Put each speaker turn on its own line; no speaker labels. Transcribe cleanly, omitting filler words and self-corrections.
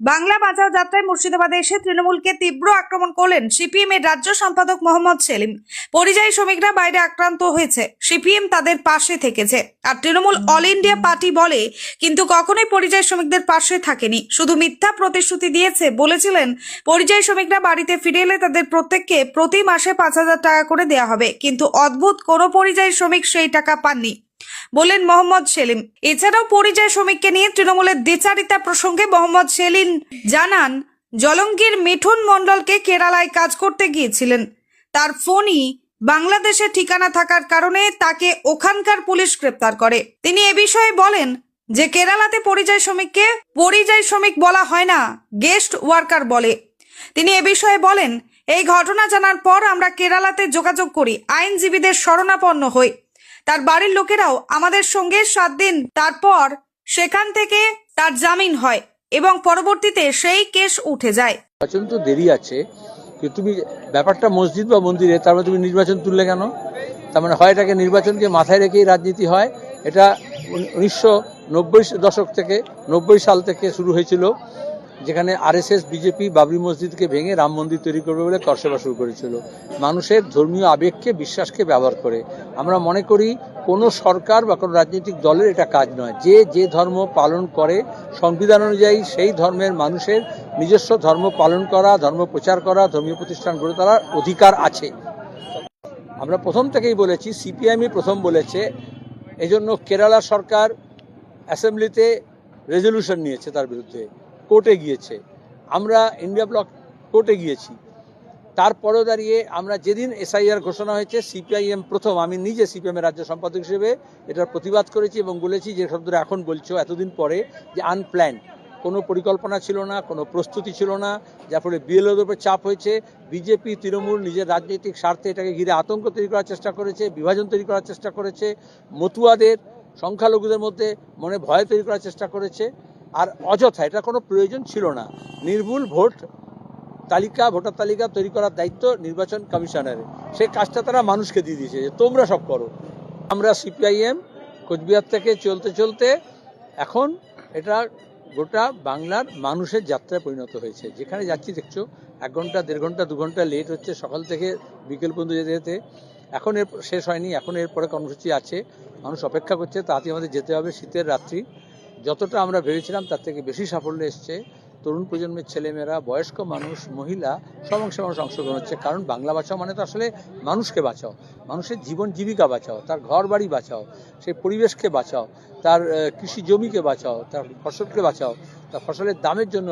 বাংলা বাঁচাও যাত্রায় মুর্শিদাবাদে এসে তৃণমূলকে তীব্র আক্রমণ করলেন সিপিএম এর রাজ্য সম্পাদক মোহাম্মদ সেলিম। পরিযায়ী শ্রমিকরা বাইরে আক্রান্ত হয়েছে, সিপিএম তাদের পাশে থেকেছে। আর তৃণমূল অল ইন্ডিয়া পার্টি বলে কিন্তু কখনোই পরিযায়ী শ্রমিকদের পাশে থাকেনি, শুধু মিথ্যা প্রতিশ্রুতি দিয়েছে। বলেছিলেন পরিযায়ী শ্রমিকরা বাড়িতে ফিরে এলে তাদের প্রত্যেককে প্রতি মাসে 5,000 টাকা করে দেওয়া হবে, কিন্তু অদ্ভুত কোনো পরিযায়ী শ্রমিক সেই টাকা পাননি বলেন মোহাম্মদ সেলিম। এছাড়াও পরিযায়ী শ্রমিককে নিয়ে তৃণমূলের দ্বিচারিতা প্রসঙ্গে মোহাম্মদ সেলিম জানান, জলঙ্গির মিঠুন মণ্ডলকে কেরালায় কাজ করতে গিয়েছিলেন। তার ফোনই বাংলাদেশে ঠিকানা থাকার কারণে তাকে ওখানকার পুলিশ গ্রেপ্তার করে। তিনি এ বিষয়ে বলেন যে কেরালাতে পরিযায়ী শ্রমিককে পরিযায়ী শ্রমিক বলা হয় না, গেস্ট ওয়ার্কার বলে। তিনি এ বিষয়ে বলেন, এই ঘটনা জানার পর আমরা কেরালাতে যোগাযোগ করি, আইনজীবীদের শরণাপন্ন হই। তার বাড়ির লোকেরাও আমাদের সঙ্গে 7 দিন, তারপর সেখান থেকে তার জামিন হয় এবং পরবর্তীতে সেই কেস উঠে যায়।
নির্বাচন তো দেরি আছে, কিন্তু তুমি ব্যাপারটা মসজিদ বা মন্দিরে, তারপর তুমি নির্বাচন তুললে কেন? তার মানে হয় এটাকে নির্বাচনকে মাথায় রেখেই রাজনীতি হয়। এটা 1990 দশক থেকে 90 সাল থেকে শুরু হয়েছিল, যেখানে আরএসএস বিজেপি বাবরি মসজিদকে ভেঙে রাম মন্দির তৈরি করবে বলে করসেবা শুরু করেছিল, মানুষের ধর্মীয় আবেগকে বিশ্বাসকে ব্যবহার করে। আমরা মনে করি কোনো সরকার বা কোনো রাজনৈতিক দলের এটা কাজ নয়। যে ধর্ম পালন করে সংবিধান অনুযায়ী সেই ধর্মের মানুষের নিজস্ব ধর্ম পালন করা, ধর্ম প্রচার করা, ধর্মীয় প্রতিষ্ঠান গড়ে তোলার অধিকার আছে। আমরা প্রথম থেকেই বলেছি, সিপিআইএমই প্রথম বলেছে, এজন্য কেরালা সরকার অ্যাসেম্বলিতে রেজলিউশন নিয়েছে, তার বিরুদ্ধে কোর্টে গিয়েছে, আমরা ইন্ডিয়া ব্লক কোর্টে গিয়েছি। তারপরেও দাঁড়িয়ে আমরা যেদিন এসআইআর ঘোষণা হয়েছে, সিপিআইএম প্রথম, আমি নিজে সিপিএমের রাজ্য সম্পাদক হিসেবে এটার প্রতিবাদ করেছি এবং বলেছি যে শব্দটা এখন বলছো এতদিন পরে, যে আনপ্ল্যান, কোনো পরিকল্পনা ছিল না, কোনো প্রস্তুতি ছিল না, যার ফলে বিএলওদের উপর চাপ হয়েছে। বিজেপি তৃণমূল নিজের রাজনৈতিক স্বার্থে এটাকে ঘিরে আতঙ্ক তৈরি করার চেষ্টা করেছে, বিভাজন তৈরি করার চেষ্টা করেছে, মতুয়াদের, সংখ্যালঘুদের মধ্যে মনে ভয় তৈরি করার চেষ্টা করেছে। আর অযথা, এটা কোনো প্রয়োজন ছিল না। নির্ভুল ভোটার তালিকা তৈরি করার দায়িত্ব নির্বাচন কমিশনারের, সেই কাজটা তারা মানুষকে দিয়ে দিয়েছে যে তোমরা সব করো। আমরা সিপিআইএম কোচবিহার থেকে চলতে চলতে এখন এটা গোটা বাংলার মানুষের যাত্রায় পরিণত হয়েছে। যেখানে যাচ্ছি দেখছো 1 ঘন্টা 1.5 ঘন্টা 2 ঘন্টা লেট হচ্ছে, সকাল থেকে বিকেল পর্যন্ত যেতে যেতে। এখন এর শেষ হয়নি, এখন এরপরে কর্মসূচি আছে, মানুষ অপেক্ষা করছে, তাতেই আমাদের যেতে হবে। শীতের রাত্রি, যতটা আমরা ভেবেছিলাম তার থেকে বেশি সাফল্য এসছে। তরুণ প্রজন্মের ছেলেমেয়েরা, বয়স্ক মানুষ, মহিলা, সব অংশে মানুষ অংশগ্রহণ হচ্ছে। কারণ বাংলা বাঁচাও মানে তো আসলে মানুষকে বাঁচাও, মানুষের জীবন জীবিকা বাঁচাও, তার ঘর বাড়ি বাঁচাও, সেই পরিবেশকে বাঁচাও, তার কৃষি জমিকে বাঁচাও, তার ফসলকে বাঁচাও, তার ফসলের দামের জন্য